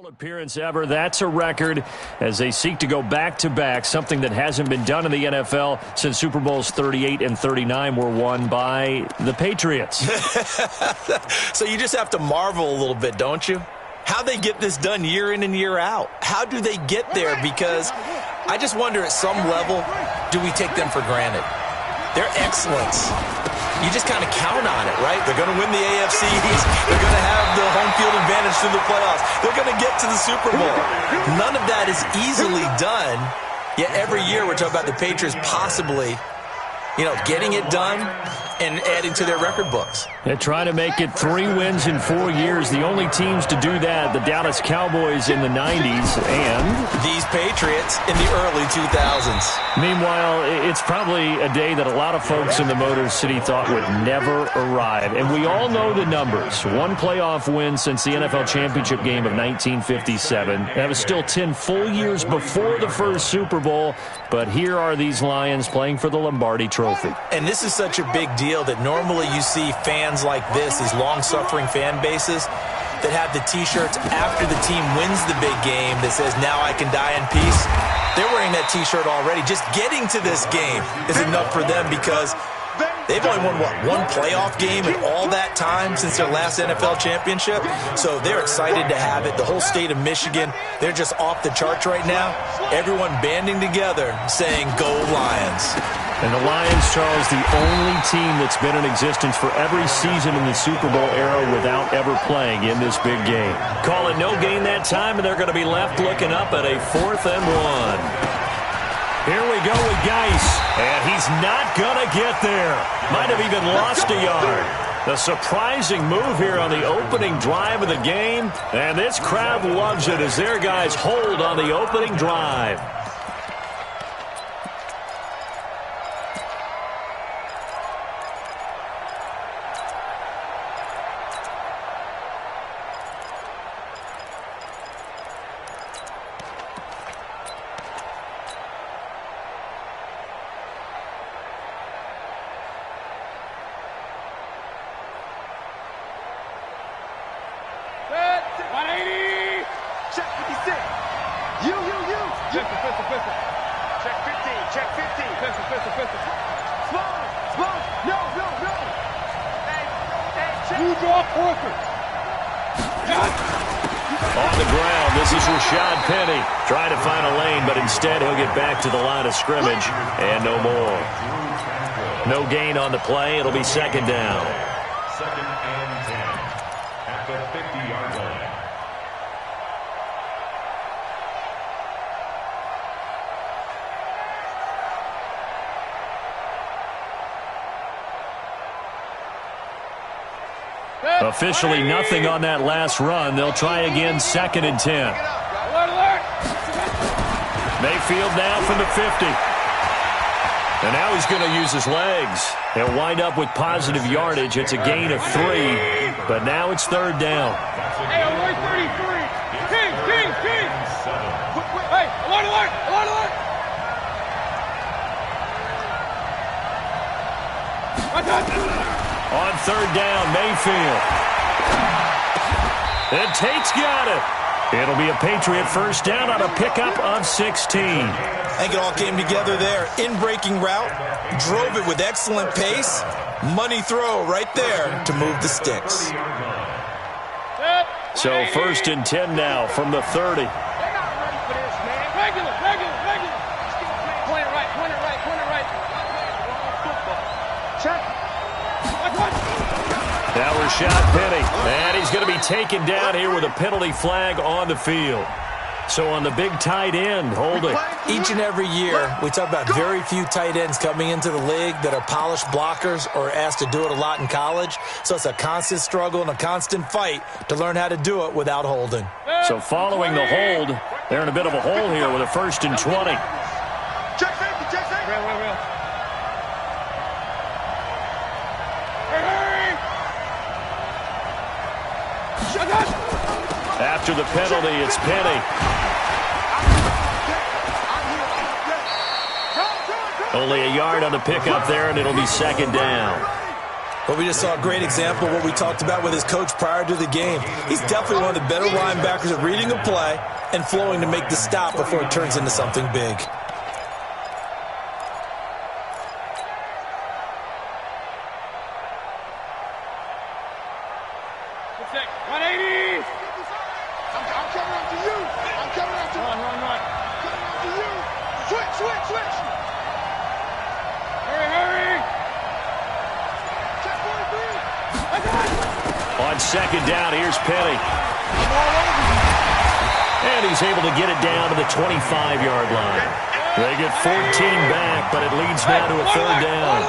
Appearance ever. That's a record as they seek to go back-to-back, something that hasn't been done in the NFL since Super Bowls 38 and 39 were won by the Patriots. So you just have to marvel a little bit, don't you? How they get this done year in and year out. How do they get there? Because I just wonder at some level, do we take them for granted? Their excellence, you just kind of count on it, right? They're going to win the AFC East. They're going to have the home field advantage through the playoffs. They're going to get to the Super Bowl. None of that is easily done, yet every year we're talking about the Patriots possibly, getting it done and adding to their record books. They're trying to make it 3 wins in 4 years. The only teams to do that, the Dallas Cowboys in the 90s and these Patriots in the early 2000s. Meanwhile, it's probably a day that a lot of folks in the Motor City thought would never arrive. And we all know the numbers. 1 playoff win since the NFL championship game of 1957. That was still 10 full years before the first Super Bowl. But here are these Lions playing for the Lombardi Trophy. And this is such a big deal that normally you see fans like this, these long-suffering fan bases, that have the T-shirts after the team wins the big game that says, "Now I can die in peace." They're wearing that T-shirt already. Just getting to this game is enough for them because they've only won, one playoff game in all that time since their last NFL championship. So they're excited to have it. The whole state of Michigan, they're just off the charts right now. Everyone banding together saying, "Go Lions." And the Lions, Charles, the only team that's been in existence for every season in the Super Bowl era without ever playing in this big game. Call it no gain that time, and they're going to be left looking up at a 4th and 1. Here we go with Geis, and he's not going to get there. Might have even lost a yard. The surprising move here on the opening drive of the game, and this crowd loves it as their guys hold on the opening drive. Trying to find a lane, but instead he'll get back to the line of scrimmage and no more. No gain on the play. It'll be 2nd down. 2nd and 10 at the 50-yard line. Officially nothing on that last run. They'll try again 2nd and 10. Mayfield now from the 50. And now he's going to use his legs. He'll wind up with positive yardage. It's a gain of 3, but now it's 3rd down. Hey, alert 33. King. Hey, alert. On 3rd down, Mayfield. And Tate's got it. It'll be a Patriot first down on a pickup of 16. I think it all came together there. In-breaking route, drove it with excellent pace. Money throw right there to move the sticks. So 1st and 10 now from the 30. They're not ready for this, man. Regular. Point it right. Check. Now Rashad Penny, and he's going to be taken down here with a penalty flag on the field. So on the big tight end, holding. Each and every year, we talk about very few tight ends coming into the league that are polished blockers or asked to do it a lot in college. So it's a constant struggle and a constant fight to learn how to do it without holding. So following the hold, they're in a bit of a hole here with a 1st and 20. Check safety. Real. After the penalty, it's Penny. Only a yard on the pickup there, and it'll be 2nd down. Well, we just saw a great example of what we talked about with his coach prior to the game. He's definitely one of the better linebackers at reading a play and flowing to make the stop before it turns into something big. Second down, here's Penny. And he's able to get it down to the 25-yard line. They get 14 back, but it leads now to a third down.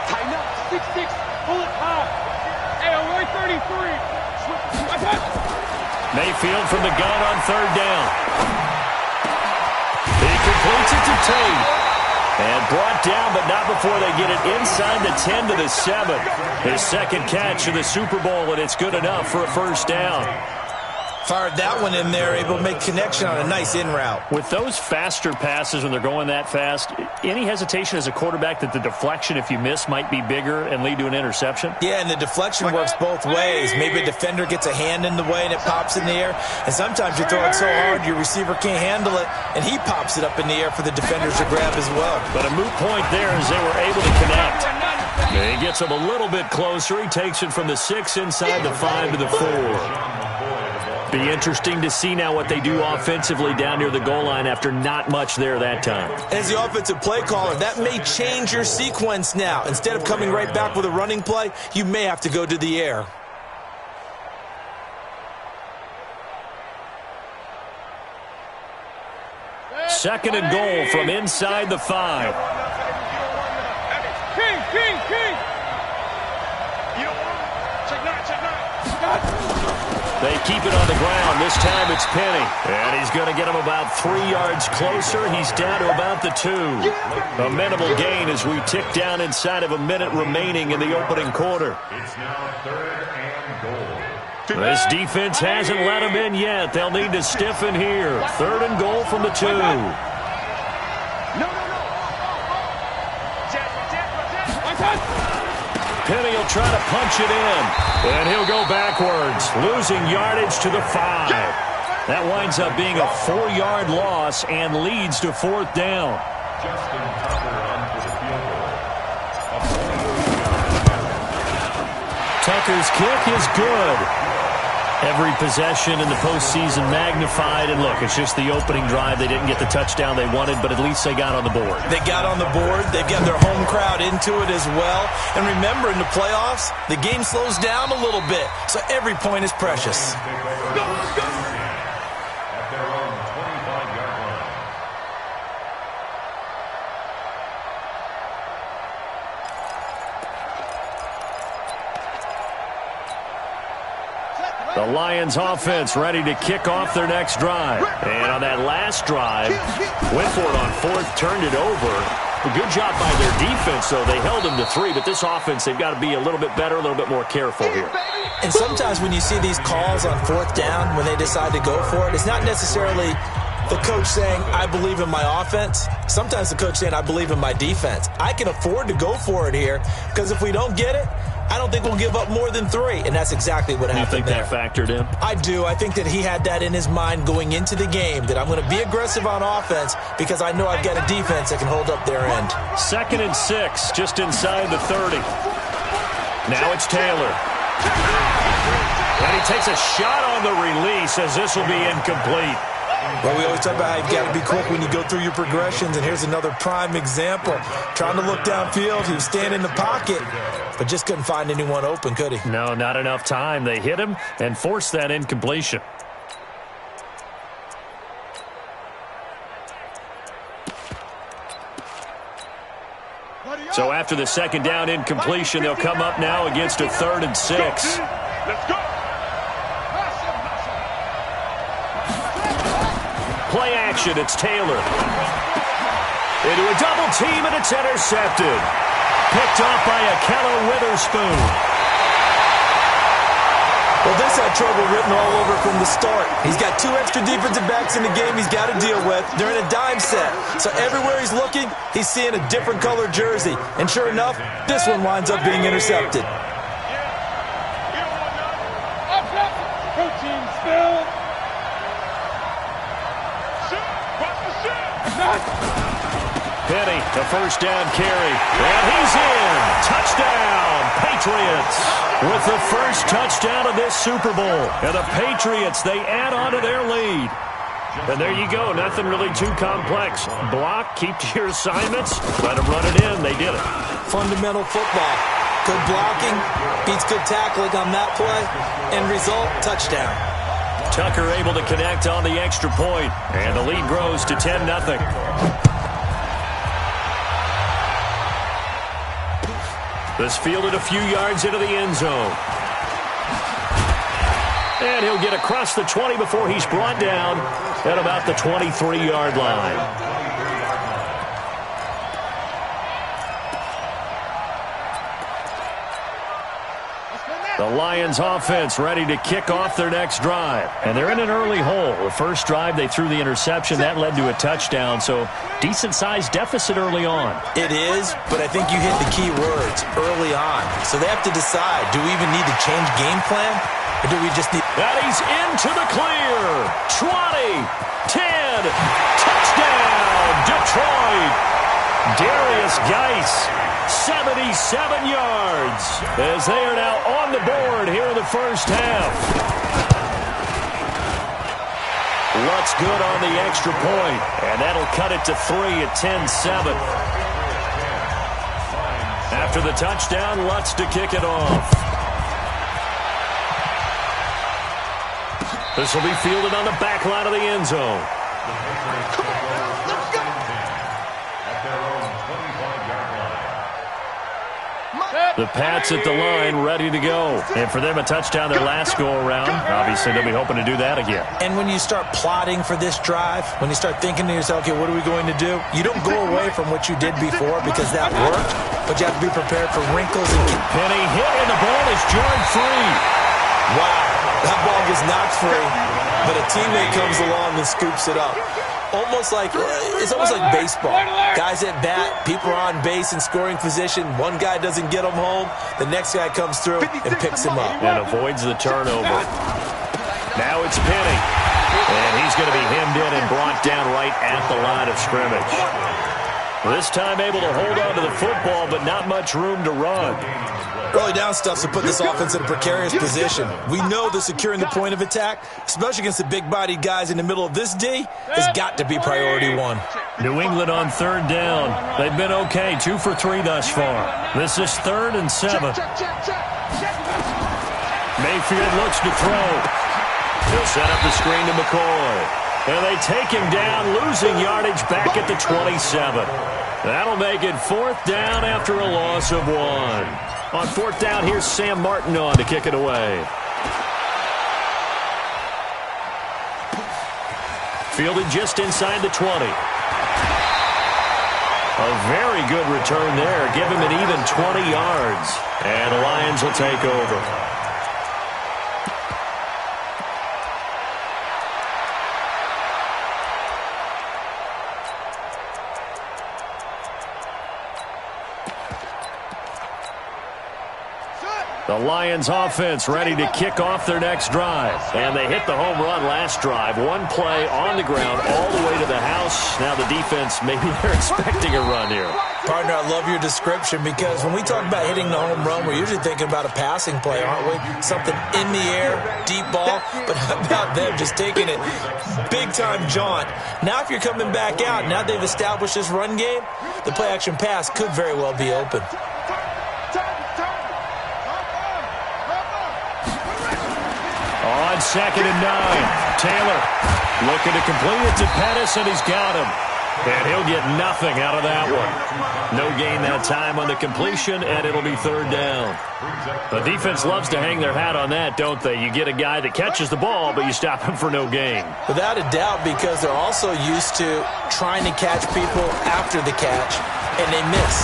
Tighten up. 6-6. Pull it high. Hey, away 33. Mayfield from the gun on third down. He completes it to Tate. And brought down, but not before they get it inside the 10 to the 7. His second catch of the Super Bowl, and it's good enough for a first down. Fired that one in there, able to make connection on a nice in route. With those faster passes when they're going that fast, any hesitation as a quarterback that the deflection, if you miss, might be bigger and lead to an interception? Yeah, and the deflection works both ways. Maybe a defender gets a hand in the way and it pops in the air. And sometimes you throw it so hard your receiver can't handle it, and he pops it up in the air for the defenders to grab as well. But a moot point there as they were able to connect. He gets him a little bit closer. He takes it from the 6 inside the 5 to the 4. Be interesting to see now what they do offensively down near the goal line after not much there that time. As the offensive play caller, that may change your sequence now. Instead of coming right back with a running play, you may have to go to the air. Second and goal from inside the 5. King. Check nine. They keep it on the ground. This time it's Penny. And he's going to get him about 3 yards closer. He's down to about the 2. A minimal gain as we tick down inside of a minute remaining in the opening quarter. It's now third and goal. This defense hasn't let them in yet. They'll need to stiffen here. Third and goal from the 2. Penny will try to punch it in, and he'll go backwards, losing yardage to the 5. That winds up being a 4-yard loss and leads to fourth down. Justin Tucker onto the field goal. Tucker's kick is good. Every possession in the postseason magnified. And look, it's just the opening drive. They didn't get the touchdown they wanted, but at least they got on the board. They got on the board. They've got their home crowd into it as well. And remember, in the playoffs, the game slows down a little bit, so every point is precious. At their own 25-yard line. The Lions offense ready to kick off their next drive. And on that last drive, went for it on fourth, turned it over. A good job by their defense, though. They held them to 3, but this offense, they've got to be a little bit better, a little bit more careful here. And sometimes when you see these calls on fourth down, when they decide to go for it, it's not necessarily the coach saying, I believe in my offense. Sometimes the coach saying, I believe in my defense. I can afford to go for it here, because if we don't get it, I don't think we'll give up more than 3, and that's exactly what happened there. You think that factored in? I do. I think that he had that in his mind going into the game, that I'm going to be aggressive on offense because I know I've got a defense that can hold up their end. 2nd and 6, just inside the 30. Now it's Taylor. And he takes a shot on the release as this will be incomplete. Well, we always talk about how you've got to be quick when you go through your progressions, and here's another prime example. Trying to look downfield, he was standing in the pocket, but just couldn't find anyone open, could he? No, not enough time. They hit him and forced that incompletion. So after the second down incompletion, they'll come up now against a 3rd and 6. Let's go. Play action, it's Taylor. Into a double team, and it's intercepted. Picked off by Akello Witherspoon. Well, Chris had trouble written all over from the start. He's got 2 extra defensive backs in the game he's got to deal with. They're in a dime set. So everywhere he's looking, he's seeing a different color jersey. And sure enough, this one winds up being intercepted. Penny, the first down carry. And he's in. Touchdown, Patriots. With the first touchdown of this Super Bowl. And the Patriots, they add on to their lead. And there you go. Nothing really too complex. Block, keep to your assignments. Let them run it in. They did it. Fundamental football. Good blocking beats good tackling on that play. End result, touchdown. Tucker able to connect on the extra point. And the lead grows to 10-0. This fielded a few yards into the end zone. And he'll get across the 20 before he's brought down at about the 23-yard line. The Lions offense ready to kick off their next drive. And they're in an early hole. The first drive, they threw the interception. That led to a touchdown, so decent-sized deficit early on. It is, but I think you hit the key words, early on. So they have to decide, do we even need to change game plan? Or do we just need... And he's into the clear. 20, 10, touchdown, Detroit. Darius Geis, 77 yards, as they are now on the board here in the first half. Lutz good on the extra point, and that'll cut it to 3 at 10-7. After the touchdown, Lutz to kick it off. This will be fielded on the back line of the end zone. The Pats at the line, ready to go. And for them, a touchdown their last go-around. Obviously, they'll be hoping to do that again. And when you start plotting for this drive, when you start thinking to yourself, okay, what are we going to do? You don't go away from what you did before because that worked, but you have to be prepared for wrinkles. Penny hit, and the ball is jarred free. Wow, that ball gets knocked free, but a teammate comes along and scoops it up. It's almost like baseball. Guys at bat, people are on base in scoring position. One guy doesn't get them home. The next guy comes through and picks him up. And avoids the turnover. Now it's Penny. And he's going to be hemmed in and brought down right at the line of scrimmage. This time able to hold on to the football, but not much room to run. Early down stuff's to put this offense in a precarious position. We know that securing the point of attack, especially against the big-bodied guys in the middle of this D, has got to be priority one. New England on third down. They've been okay, 2 for 3 thus far. This is 3rd and 7. Mayfield looks to throw. He'll set up the screen to McCoy. And they take him down, losing yardage back at the 27. That'll make it 4th down after a loss of 1. On 4th down, here's Sam Martin on to kick it away. Fielded just inside the 20. A very good return there. Give him an even 20 yards. And the Lions will take over. The Lions offense ready to kick off their next drive. And they hit the home run last drive. One play on the ground all the way to the house. Now the defense, maybe they're expecting a run here. Partner, I love your description because when we talk about hitting the home run, we're usually thinking about a passing play, aren't we? Something in the air, deep ball. But how about them just taking it big-time jaunt? Now if you're coming back out, now they've established this run game, the play-action pass could very well be open. On 2nd and 9, Taylor looking to complete it to Pettis, and he's got him. And he'll get nothing out of that one. No gain that time on the completion, and it'll be third down. The defense loves to hang their hat on that, don't they? You get a guy that catches the ball, but you stop him for no gain. Without a doubt, because they're also used to trying to catch people after the catch, and they miss.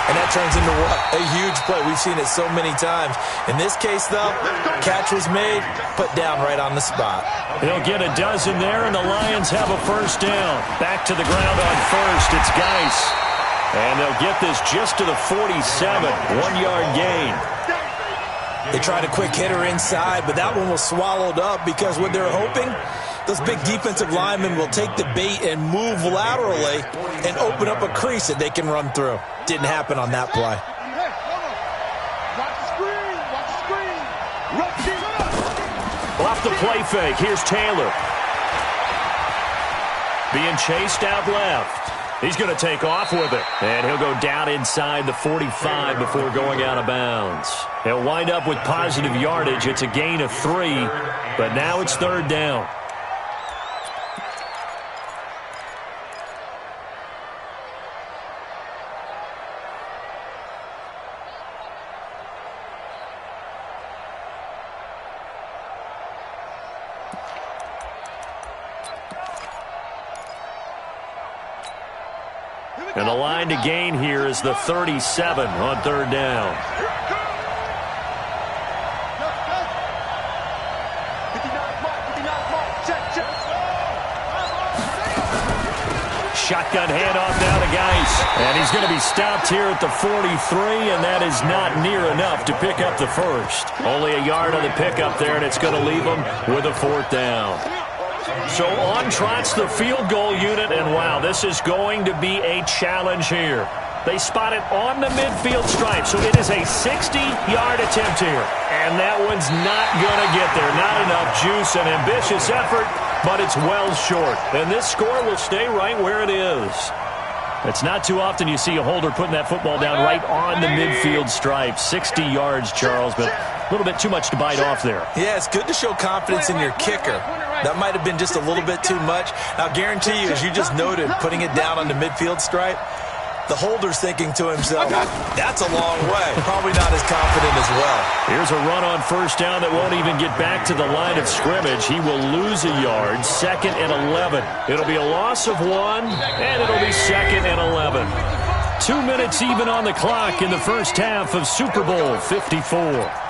And that turns into what? A huge play. We've seen it so many times. In this case, though, catch was made, put down right on the spot. He'll get a dozen there, and the Lions have a first down. Back to the ground on first. It's Geis. And they'll get this just to the 47. 1-yard gain. They tried a quick hitter inside, but that one was swallowed up because what they're hoping, those big defensive linemen will take the bait and move laterally and open up a crease that they can run through. Didn't happen on that play. Off the play fake, here's Taylor. Being chased out left. He's going to take off with it. And he'll go down inside the 45 before going out of bounds. He'll wind up with positive yardage. It's a gain of 3, but now it's third down. And the line to gain here is the 37 on third down. Shotgun handoff now to Geis. And he's going to be stopped here at the 43, and that is not near enough to pick up the first. Only a yard on the pickup there, and it's going to leave him with a fourth down. So on trots the field goal unit, and wow, this is going to be a challenge here. They spot it on the midfield stripe, so it is a 60-yard attempt here. And that one's not going to get there. Not enough juice, an ambitious effort, but it's well short. And this score will stay right where it is. It's not too often you see a holder putting that football down right on the midfield stripe. 60 yards, Charles, but a little bit too much to bite off there. Yeah, it's good to show confidence in your kicker. That might have been just a little bit too much. I'll guarantee you, as you just noted, putting it down on the midfield stripe, the holder's thinking to himself, that's a long way. Probably not as confident as well. Here's a run on first down that won't even get back to the line of scrimmage. He will lose a yard. 2nd and 11. It'll be a loss of 1, and it'll be 2nd and 11. 2 minutes even on the clock in the first half of Super Bowl 54.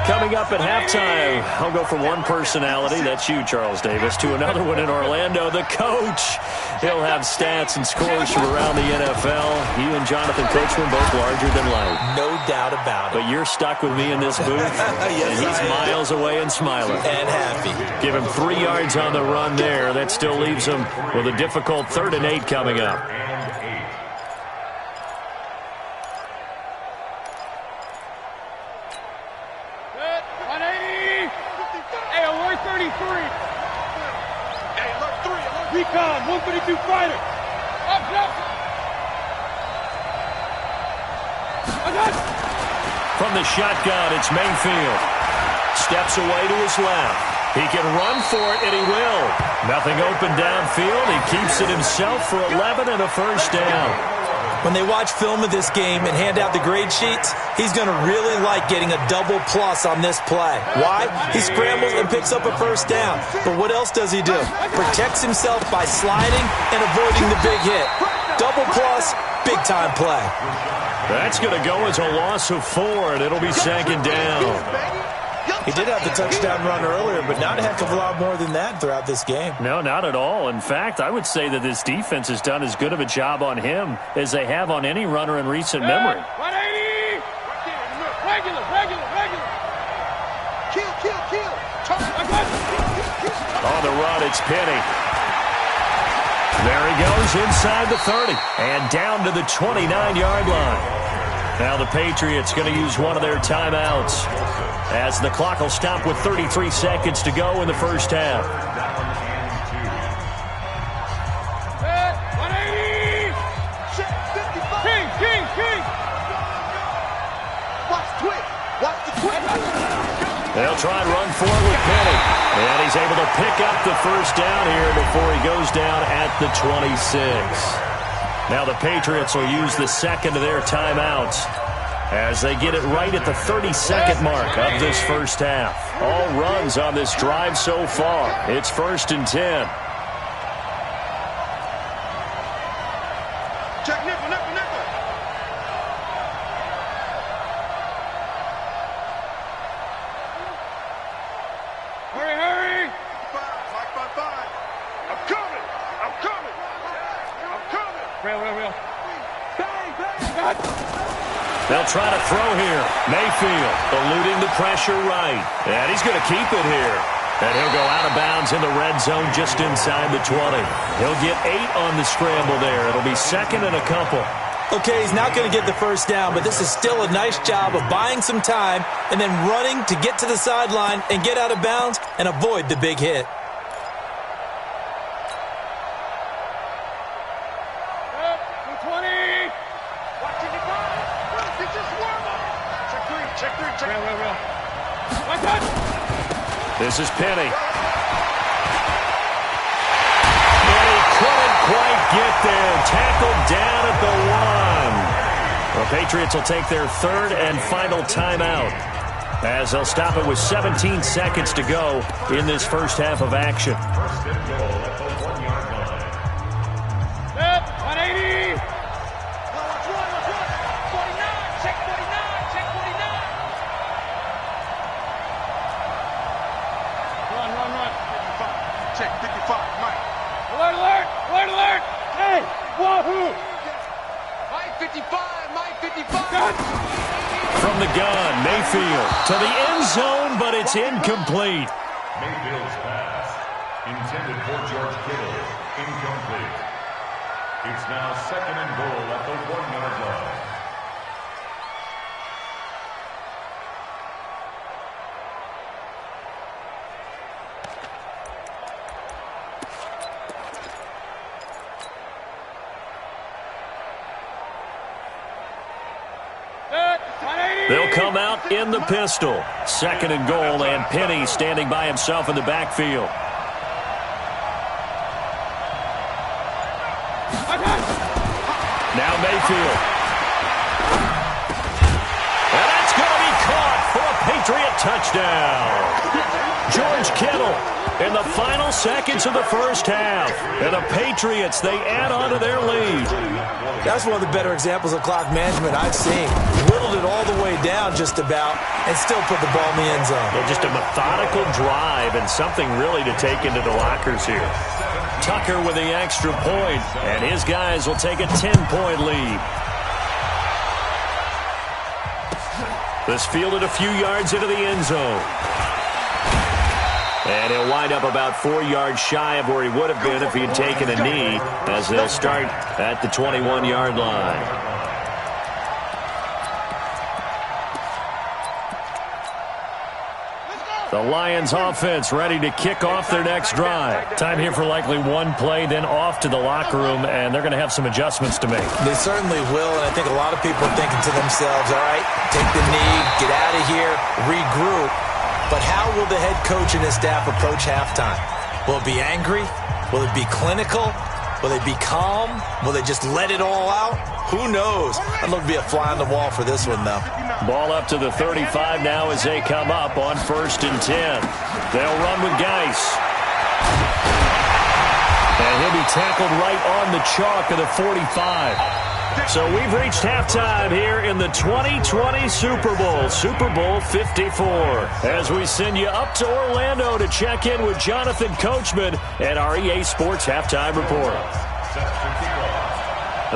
Coming up at halftime, I'll go from one personality, that's you, Charles Davis, to another one in Orlando, the coach. He'll have stats and scores from around the NFL. You and Jonathan Coachman both larger than life. No doubt about it. But you're stuck with me in this booth, yes, and he's miles away and smiling. And happy. Give him 3 yards on the run there. That still leaves him with a difficult 3rd and 8 coming up. Recon, 132 fighter. Up. From the shotgun, it's Mayfield. Steps away to his left. He can run for it, and he will. Nothing open downfield. He keeps it himself for 11 and a first down. When they watch film of this game and hand out the grade sheets, he's going to really like getting a double plus on this play. Why? He scrambles and picks up a first down. But what else does he do? Protects himself by sliding and avoiding the big hit. Double plus, big-time play. That's going to go as a loss of 4, and it'll be 2nd down. He did have the touchdown run earlier, but not a heck of a lot more than that throughout this game. No, not at all. In fact, I would say that this defense has done as good of a job on him as they have on any runner in recent memory. 180! Regular. Kill. On the run, it's Penny. There he goes inside the 30 and down to the 29-yard line. Now the Patriots going to use one of their timeouts as the clock will stop with 33 seconds to go in the first half. 180! King! Watch the twist! They'll try and run for it with Penny. And he's able to pick up the first down here before he goes down at the 26. Now the Patriots will use the second of their timeouts as they get it right at the 32nd mark of this first half. All runs on this drive so far. It's 1st and 10. Check nickel, nickel, nickel. Hurry, hurry. Five. I'm coming. Real. Bang. They'll try to throw here. Mayfield eluding the pressure right. And he's going to keep it here. And he'll go out of bounds in the red zone just inside the 20. He'll get 8 on the scramble there. It'll be 2nd and a couple. Okay, he's not going to get the first down, but this is still a nice job of buying some time and then running to get to the sideline and get out of bounds and avoid the big hit. Real. This is Penny. And he couldn't quite get there. Tackled down at the 1. The Patriots will take their 3rd and final timeout as they'll stop it with 17 seconds to go in this first half of action. First and goal at the 1-yard line. Set, 180. Check 55, Mike. Alert! Hey, wahoo! Mike 55. Gun. From the gun, Mayfield to the end zone, but it's incomplete. Mayfield's pass, intended for George Kittle, incomplete. It's now 2nd and goal at the 1-yard line. They'll come out in the pistol. 2nd and goal, and Penny standing by himself in the backfield. Now Mayfield. And that's going to be caught for a Patriot touchdown. George Kittle in the final seconds of the first half. And the Patriots, they add on to their lead. That's one of the better examples of clock management I've seen. Whittled it all the way down just about and still put the ball in the end zone. Well, just a methodical drive and something really to take into the lockers here. Tucker with the extra point, and his guys will take a 10-point lead. This fielded a few yards into the end zone. And he'll wind up about 4 yards shy of where he would have been if he had taken a knee, as they'll start at the 21-yard line. The Lions offense ready to kick off their next drive. Time here for likely one play, then off to the locker room, and they're going to have some adjustments to make. They certainly will, and I think a lot of people are thinking to themselves, all right, take the knee, get out of here, regroup. But how will the head coach and his staff approach halftime? Will it be angry? Will it be clinical? Will they be calm? Will they just let it all out? Who knows? I'd love to be a fly on the wall for this one, though. Ball up to the 35 now as they come up on 1st and 10. They'll run with Geis. And he'll be tackled right on the chalk of the 45. So we've reached halftime here in the 2020 Super Bowl, Super Bowl 54. As we send you up to Orlando to check in with Jonathan Coachman and our EA Sports Halftime Report.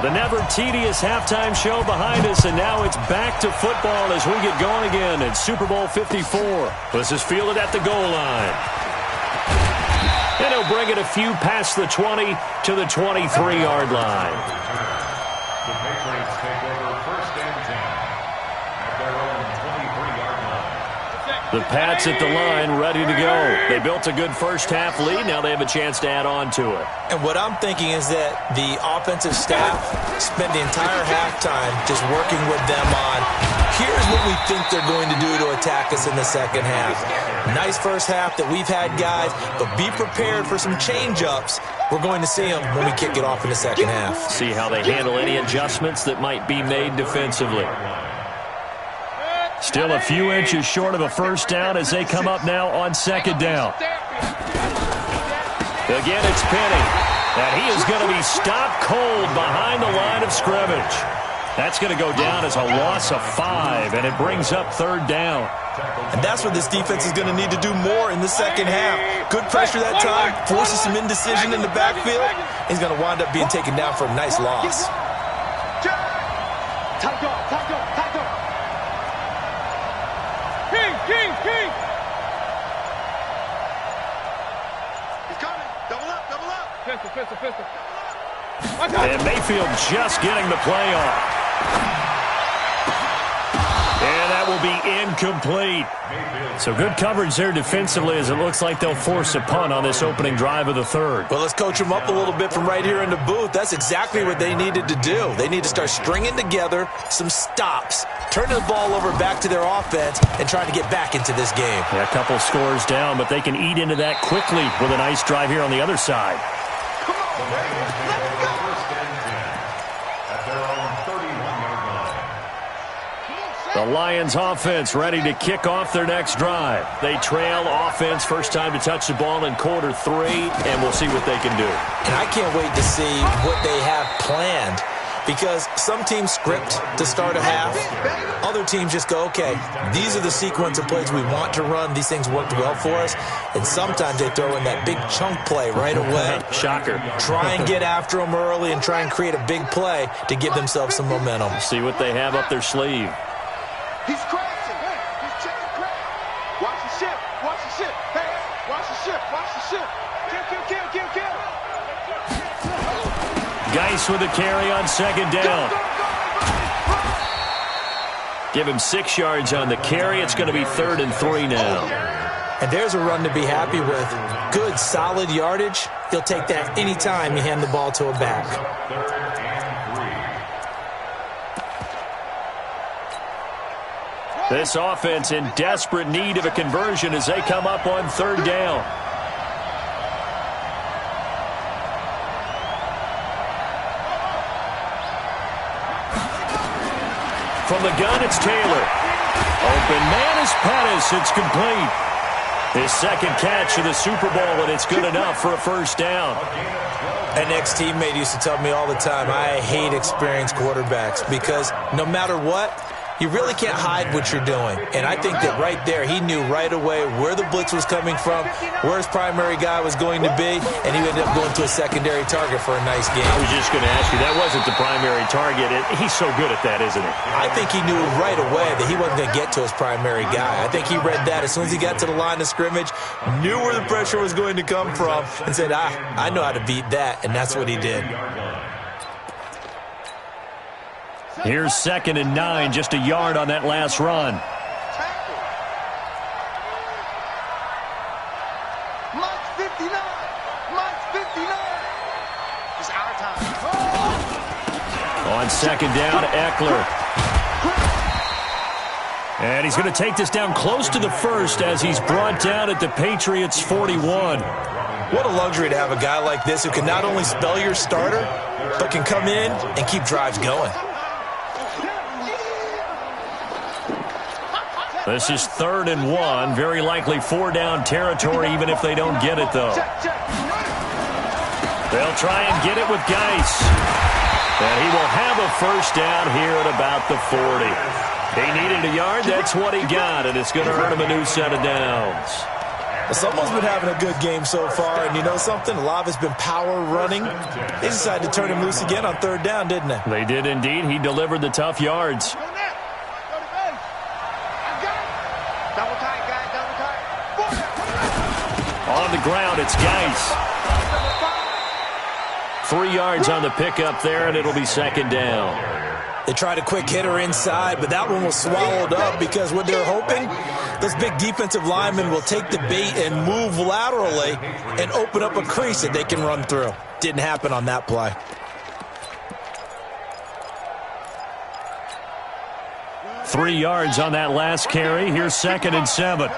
The never tedious halftime show behind us, and now it's back to football as we get going again in Super Bowl 54. This is fielded at the goal line. And he'll bring it a few past the 20 to the 23-yard line. The Patriots take over 1st and 10 at their own 23-yard line. The Pats at the line ready to go. They built a good first half lead. Now they have a chance to add on to it. And what I'm thinking is that the offensive staff spent the entire halftime just working with them on here's what we think they're going to do to attack us in the second half. Nice first half that we've had, guys, but be prepared for some change-ups. We're going to see them when we kick it off in the second half. See how they handle any adjustments that might be made defensively. Still a few inches short of a first down as they come up now on second down. Again, it's Penny. And he is going to be stopped cold behind the line of scrimmage. That's going to go down as a loss of 5, and it brings up third down. And that's what this defense is going to need to do more in the second half. Good pressure that time, forces some indecision in the backfield. He's going to wind up being taken down for a nice loss. King! He's coming. Double up. Pistol. And Mayfield just getting the play off. And that will be incomplete. So good coverage there defensively as it looks like they'll force a punt on this opening drive of the third. Well, let's coach them up a little bit from right here in the booth. That's exactly what they needed to do. They need to start stringing together some stops, turning the ball over back to their offense, and trying to get back into this game. Yeah, a couple scores down, but they can eat into that quickly with a nice drive here on the other side. The Lions offense ready to kick off their next drive. They trail offense first time to touch the ball in quarter 3, and we'll see what they can do. And I can't wait to see what they have planned, because some teams script to start a half. Other teams just go, okay, these are the sequence of plays we want to run. These things worked well for us. And sometimes they throw in that big chunk play right away. Shocker. Try and get after them early and try and create a big play to give themselves some momentum. See what they have up their sleeve. He's crashing. He's checking crash. Watch the ship. Hey, watch the ship. Kill. Geis with a carry on second down. Give him 6 yards on the carry. It's going to be 3rd and 3 now. And there's a run to be happy with. Good, solid yardage. He'll take that anytime you hand the ball to a back. 3rd and 3. This offense in desperate need of a conversion as they come up on 3rd down. From the gun, it's Taylor. Open man is Pettis. It's complete. His second catch of the Super Bowl, and it's good enough for a first down. An ex-teammate used to tell me all the time, I hate experienced quarterbacks because no matter what, you really can't hide what you're doing. And I think that right there, he knew right away where the blitz was coming from, where his primary guy was going to be, and he ended up going to a secondary target for a nice game. I was just going to ask you, that wasn't the primary target. He's so good at that, isn't he? I think he knew right away that he wasn't going to get to his primary guy. I think he read that as soon as he got to the line of scrimmage, knew where the pressure was going to come from, and said, I know how to beat that, and that's what he did. Here's 2nd and 9, just a yard on that last run. Mike's 59. It's our time. On 2nd down, Eckler. And he's going to take this down close to the 1st as he's brought down at the Patriots' 41. What a luxury to have a guy like this who can not only spell your starter, but can come in and keep drives going. This is 3rd and 1. Very likely 4-down territory, even if they don't get it, though. They'll try and get it with Geis. And he will have a first down here at about the 40. He needed a yard. That's what he got, and it's going to earn him a new set of downs. Well, someone's been having a good game so far, and you know something? A lot of it's been power running. They decided to turn him loose again on 3rd down, didn't they? They did indeed. He delivered the tough yards. On the ground, it's Geis. 3 yards on the pickup there, and it'll be 2nd down. They tried a quick hitter inside, but that one was swallowed up because what they're hoping, those big defensive linemen will take the bait and move laterally and open up a crease that they can run through. Didn't happen on that play. 3 yards on that last carry. Here's 2nd and 7.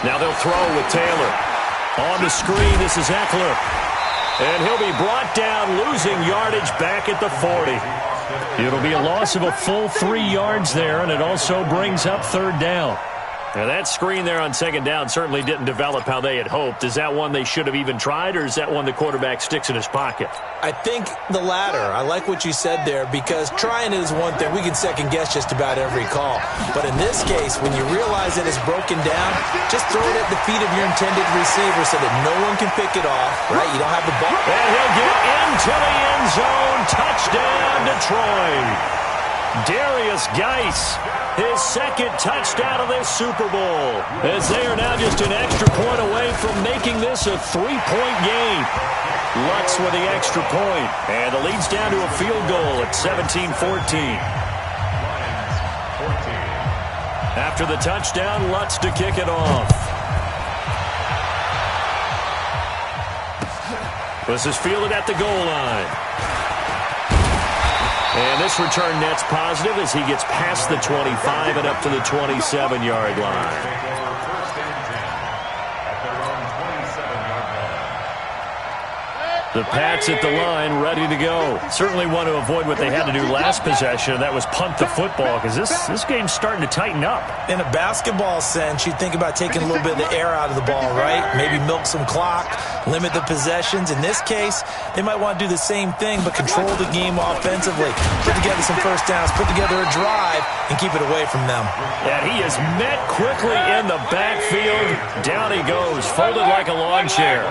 Now they'll throw with Taylor. On the screen, this is Eckler. And he'll be brought down, losing yardage back at the 40. It'll be a loss of a full 3 yards there, and it also brings up 3rd down. Now that screen there on 2nd down certainly didn't develop how they had hoped. Is that one they should have even tried, or is that one the quarterback sticks in his pocket? I think the latter. I like what you said there, because trying is one thing. We can second-guess just about every call. But in this case, when you realize that it's broken down, just throw it at the feet of your intended receiver so that no one can pick it off, right? You don't have the ball. And he'll get into the end zone. Touchdown, Detroit. Darius Geis, his 2nd touchdown of this Super Bowl, as they are now just an extra point away from making this a 3-point game. Lutz with the extra point, and the lead's down to a field goal at 17-14. After the touchdown, Lutz to kick it off. This is fielded at the goal line. And this return net's positive as he gets past the 25 and up to the 27-yard line. The Pats at the line, ready to go. Certainly want to avoid what they had to do last possession. That was punt the football, because this game's starting to tighten up. In a basketball sense, you think about taking a little bit of the air out of the ball, right? Maybe milk some clock, limit the possessions. In this case, they might want to do the same thing, but control the game offensively. Put together some first downs, put together a drive, and keep it away from them. And he is met quickly in the backfield. Down he goes, folded like a lawn chair.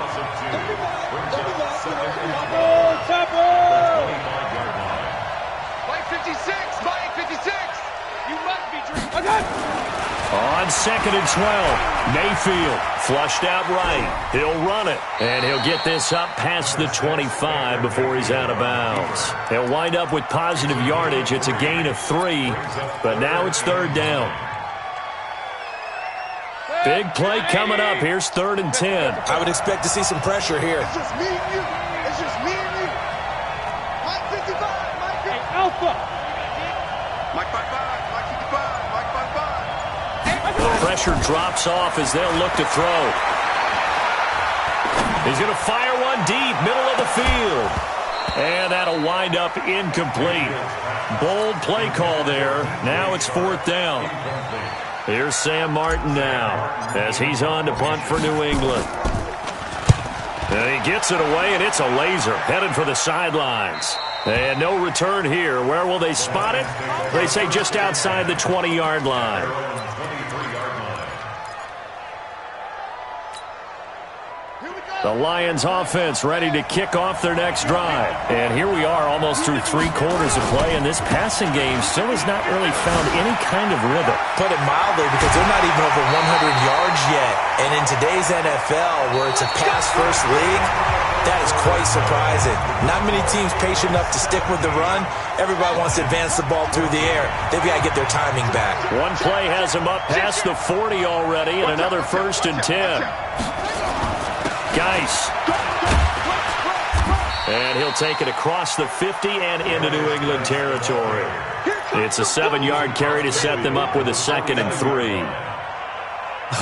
On 2nd and 12, Mayfield flushed out right. He'll run it, and he'll get this up past the 25 before he's out of bounds. He'll wind up with positive yardage. It's a gain of 3, but now it's 3rd down. Big play coming up. Here's 3rd and 10. I would expect to see some pressure here. It's just me and you. It's just me and you. Mike 55, Mike 55. Hey, Alpha. Mike 55, Mike 55, Mike 55. The pressure drops off as they'll look to throw. He's going to fire one deep, middle of the field. And that'll wind up incomplete. Bold play call there. Now it's 4th down. Here's Sam Martin now as he's on to punt for New England. And he gets it away, and it's a laser headed for the sidelines. And no return here. Where will they spot it? They say just outside the 20-yard line. The Lions offense ready to kick off their next drive. And here we are almost through 3 quarters of play, and this passing game still has not really found any kind of rhythm. Put it mildly, because they're not even over 100 yards yet. And in today's NFL, where it's a pass-first league, that is quite surprising. Not many teams patient enough to stick with the run. Everybody wants to advance the ball through the air. They've got to get their timing back. One play has them up past the 40 already, and another 1st and 10. Geis. And he'll take it across the 50 and into New England territory. It's a 7-yard carry to set them up with a 2nd and 3.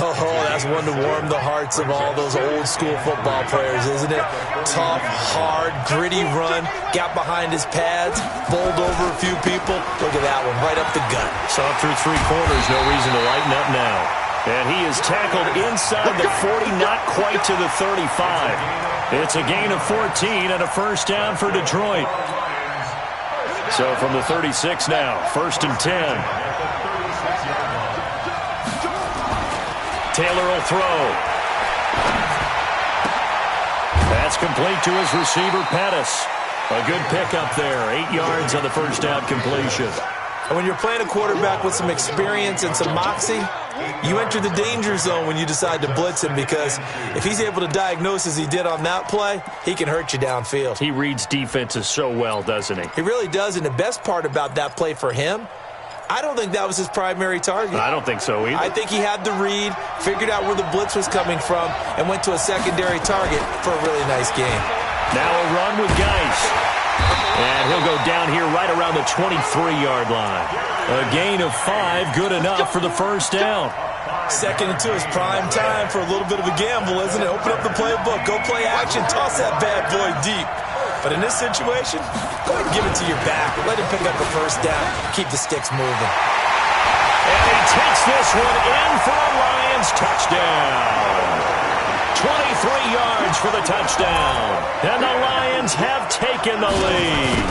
Oh, that's one to warm the hearts of all those old-school football players, isn't it? Tough, hard, gritty run, got behind his pads, bowled over a few people. Look at that one, right up the gut. So through 3 quarters, no reason to lighten up now. And he is tackled inside the 40, not quite to the 35. It's a gain of 14 and a 1st down for Detroit. So from the 36 now, 1st and 10. Taylor will throw. That's complete to his receiver, Pettis. A good pickup there. 8 yards on the 1st down completion. And when you're playing a quarterback with some experience and some moxie, you enter the danger zone when you decide to blitz him, because if he's able to diagnose as he did on that play, he can hurt you downfield. He reads defenses so well, doesn't he? He really does, and the best part about that play for him, I don't think that was his primary target. I don't think so either. I think he had the read, figured out where the blitz was coming from, and went to a secondary target for a really nice game. Now a run with Geis. And he'll go down here right around the 23-yard line. A gain of 5, good enough for the first down. 2nd and 2 is prime time for a little bit of a gamble, isn't it? Open up the playbook, go play action, toss that bad boy deep. But in this situation, go ahead and give it to your back. Let him pick up the first down. Keep the sticks moving. And he takes this one in for a Lions touchdown. 23 yards for the touchdown. And the Lions have taken the lead.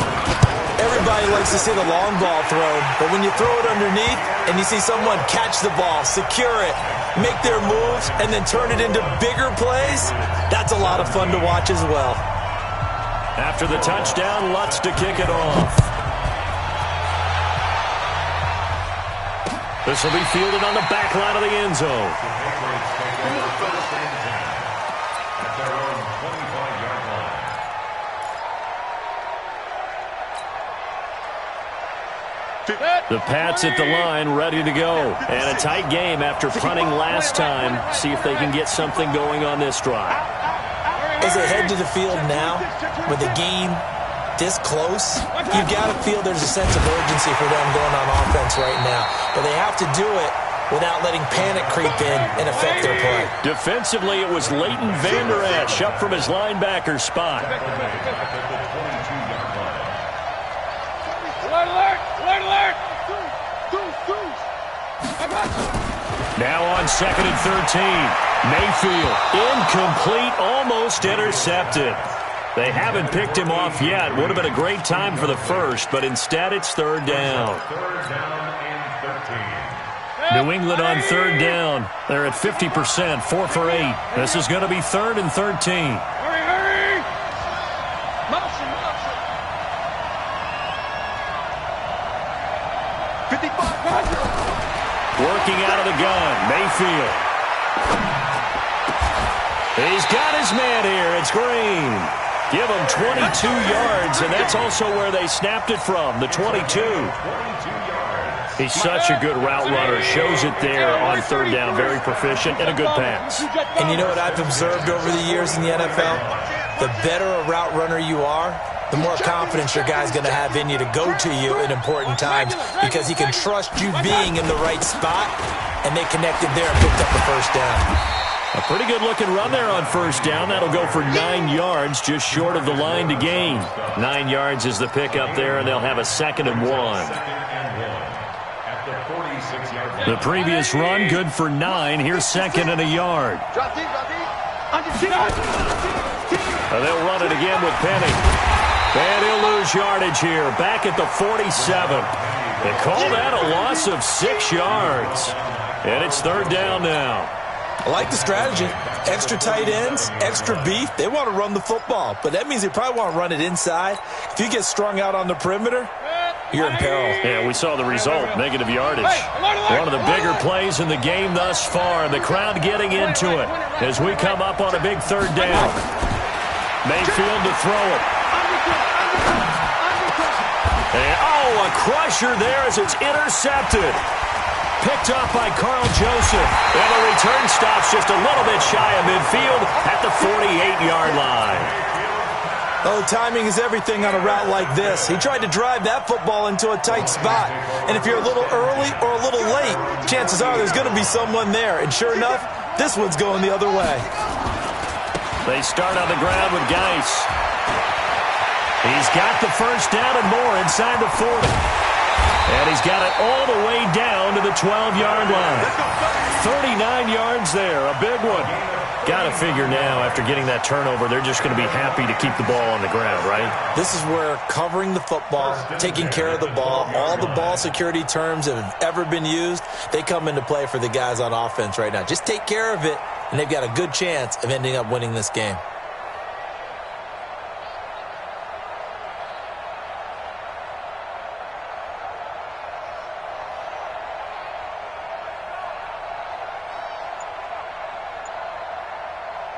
Everybody likes to see the long ball thrown, but when you throw it underneath and you see someone catch the ball, secure it, make their moves, and then turn it into bigger plays, that's a lot of fun to watch as well. After the touchdown, Lutz to kick it off. This will be fielded on the back line of the end zone. The Pats at the line, ready to go. And a tight game after punting last time. See if they can get something going on this drive. As they head to the field now, with the game this close, you've got to feel there's a sense of urgency for them going on offense right now. But they have to do it without letting panic creep in and affect their play. Defensively, it was Leighton Vander Esch up from his linebacker spot. Alert, alert, alert, alert. Now on 2nd and 13. Mayfield, incomplete, almost intercepted. They haven't picked him off yet. Would have been a great time for the first, but instead it's 3rd down. New England on 3rd down. They're at 50%, 4 for 8. This is going to be 3rd and 13. Hurry, hurry. Motion, motion. 55. Working out of the gun, Mayfield. He's got his man here. It's Green. Give him 22 yards, and that's also where they snapped it from, the 22. He's such a good route runner. Shows it there on 3rd down. Very proficient and a good pass. And you know what I've observed over the years in the NFL? The better a route runner you are, the more confidence your guy's going to have in you to go to you in important times because he can trust you being in the right spot, and they connected there and picked up the first down. A pretty good-looking run there on 1st down. That'll go for 9 yards, just short of the line to gain. 9 yards is the pickup there, and they'll have a 2nd and 1. The previous run, good for 9. Here's 2nd and a yard. They'll run it again with Penny. And he'll lose yardage here, back at the 47. They call that a loss of 6 yards. And it's 3rd down now. I like the strategy. Extra tight ends, extra beef. They want to run the football, but that means they probably want to run it inside. If you get strung out on the perimeter, you're in peril. Yeah, we saw the result, negative yardage. One of the bigger plays in the game thus far. The crowd getting into it as we come up on a big 3rd down. Mayfield to throw it. And, a crusher there as it's intercepted. Picked up by Carl Joseph. And the return stops just a little bit shy of midfield at the 48-yard line. Oh, timing is everything on a route like this. He tried to drive that football into a tight spot. And if you're a little early or a little late, chances are there's going to be someone there. And sure enough, this one's going the other way. They start on the ground with Geis. He's got the first down and more inside the 40. And he's got it all the way down to the 12-yard line. 39 yards there, a big one. Got to figure now, after getting that turnover, they're just going to be happy to keep the ball on the ground, right? This is where covering the football, taking care of the ball, all the ball security terms that have ever been used, they come into play for the guys on offense right now. Just take care of it, and they've got a good chance of ending up winning this game.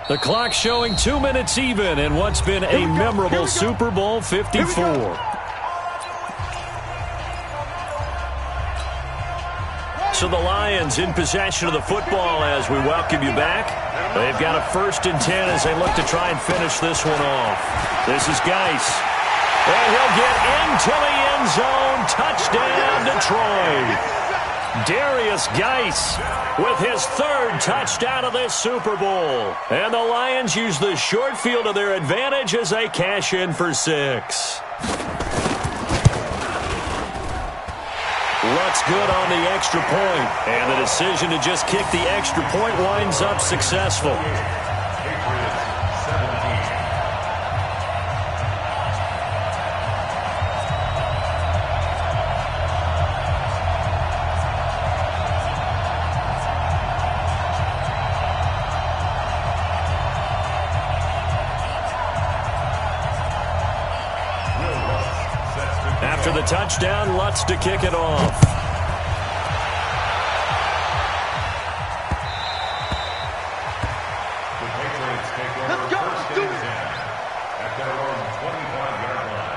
The clock showing 2 minutes even in what's been a memorable Super Bowl 54. So the Lions in possession of the football as we welcome you back. They've got a 1st and 10 as they look to try and finish this one off. This is Geis. And he'll get into the end zone. Touchdown, Detroit. Darius Geis with his third touchdown of this Super Bowl. And the Lions use the short field to their advantage as they cash in for 6. Lutz good on the extra point. And the decision to just kick the extra point winds up successful. After the touchdown, Lutz to kick it off. The Patriots take over first and 10 at their own 25-yard line.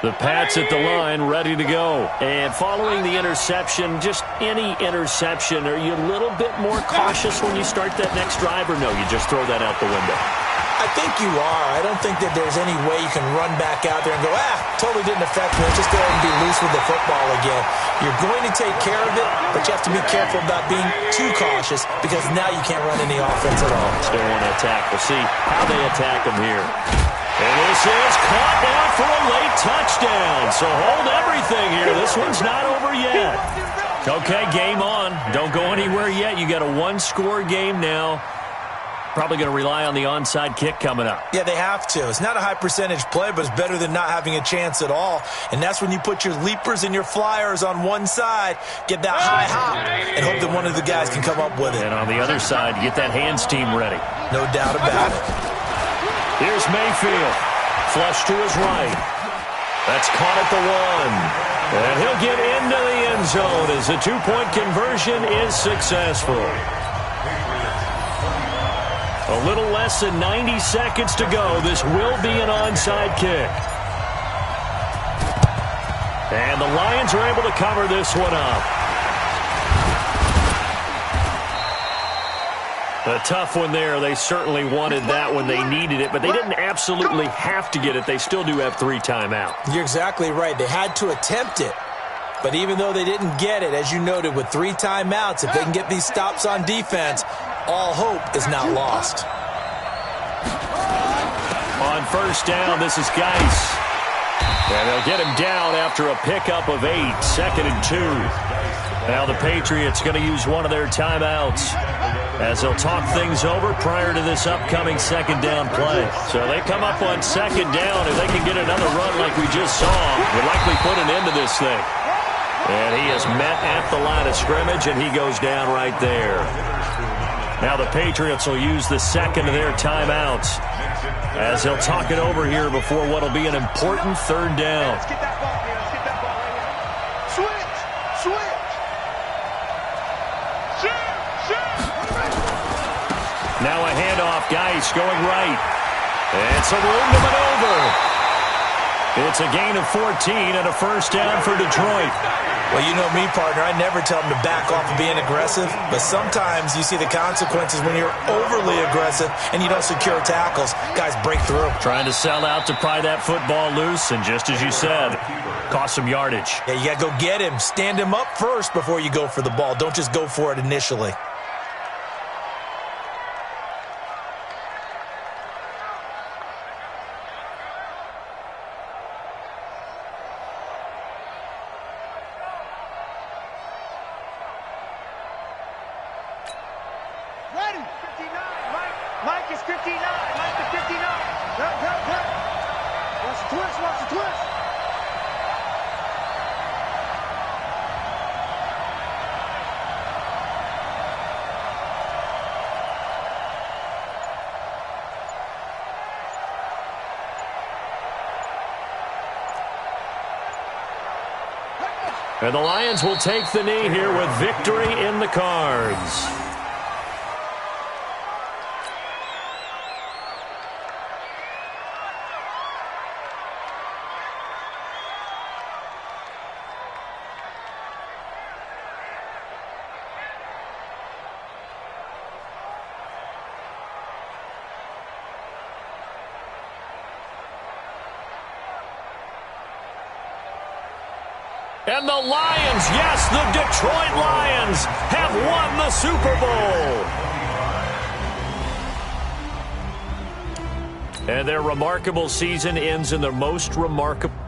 The Pats at the line, ready to go. And following the interception, just any interception, are you a little bit more cautious when you start that next drive, or no, you just throw that out the window? I think you are. I don't think that there's any way you can run back out there and go, totally didn't affect me. Just go ahead and be loose with the football again. You're going to take care of it, but you have to be careful about being too cautious because now you can't run any offense at all. Still want to attack. We'll see how they attack them here. And this is caught now for a late touchdown. So hold everything here. This one's not over yet. Okay, game on. Don't go anywhere yet. You got a one-score game now. Probably going to rely on the onside kick coming up. Yeah, they have to. It's not a high percentage play, but it's better than not having a chance at all. And that's when you put your leapers and your flyers on one side, get that high hop, and hope that one of the guys can come up with it. And on the other side, get that hands team ready. No doubt about it. Here's Mayfield. Flush to his right. That's caught at the 1. And he'll get into the end zone as the two-point conversion is successful. A little less than 90 seconds to go. This will be an onside kick. And the Lions are able to cover this one up. A tough one there. They certainly wanted that when they needed it, but they didn't absolutely have to get it. They still do have 3 timeouts. You're exactly right. They had to attempt it. But even though they didn't get it, as you noted, with 3 timeouts, if they can get these stops on defense, all hope is not lost. On first down, this is Geis. And they'll get him down after a pickup of 8, 2nd and 2. Now the Patriots going to use one of their timeouts as they'll talk things over prior to this upcoming second down play. So they come up on second down. If they can get another run like we just saw, would likely put an end to this thing. And he is met at the line of scrimmage, and he goes down right there. Now the Patriots will use the second of their timeouts as they'll talk it over here before what will be an important third down. Let's get that ball here. Let's get that ball right here. Switch. Now a handoff. Geis going right. And some room to maneuver. It's a gain of 14 and a first down for Detroit. Well, you know me, partner. I never tell them to back off of being aggressive, but sometimes you see the consequences when you're overly aggressive and you don't secure tackles. Guys break through. Trying to sell out to pry that football loose, and just as you said, cost some yardage. Yeah, you got to go get him. Stand him up first before you go for the ball. Don't just go for it initially. Ready. 59. Mike is 59. Mike is 59. Good. Watch the twist. And the Lions will take the knee here with victory in the cards. And the Lions, yes, the Detroit Lions have won the Super Bowl. And their remarkable season ends in their most remarkable...